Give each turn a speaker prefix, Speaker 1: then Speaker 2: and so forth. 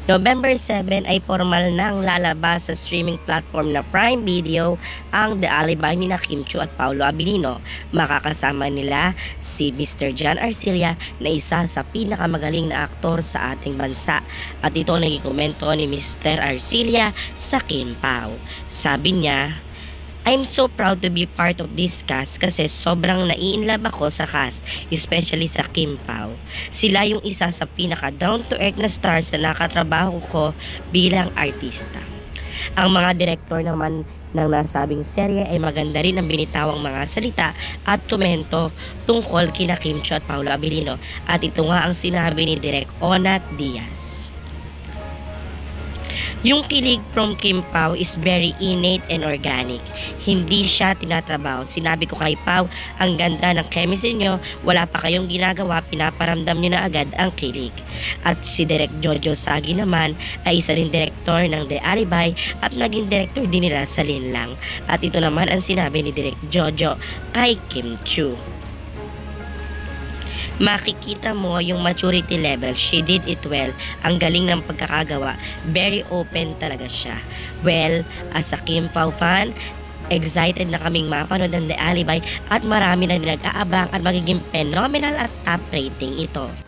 Speaker 1: November 7 ay formal nang lalabas sa streaming platform na Prime Video ang The Alibi ni Kim Chiu at Paolo Abilino. Makakasama nila si Mr. John Arcilla na isa sa pinakamagaling na aktor sa ating bansa. At ito naging komento ni Mr. Arcilla sa Kim Pao. Sabi niya, I'm so proud to be part of this cast kasi sobrang nai-inlove ako sa cast, especially sa Kim Pao. Sila yung isa sa pinaka down-to-earth na stars na nakatrabaho ko bilang artista. Ang mga direktor naman ng nasabing serye ay maganda rin ang binitawang mga salita at komento tungkol kina Kim Chiu at Paolo Abilino, at ito nga ang sinabi ni Direk Onat Diaz. Yung kilig from Kim Pao is very innate and organic. Hindi siya tinatrabaho. Sinabi ko kay Pao, ang ganda ng chemistry nyo, wala pa kayong ginagawa, pinaparamdam nyo na agad ang kilig. At si Direk Jojo Sagi naman ay isa rin direktor ng The Alibi at naging direktor din nila sa Linlang. At ito naman ang sinabi ni Direk Jojo kay Kim Chiu. Makikita mo yung maturity level. She did it well. Ang galing ng pagkakagawa. Very open talaga siya. Well, as a Kim Pao fan, excited na kaming mapanood ng The Alibi at marami na nag-aabang at magiging phenomenal at top rating ito.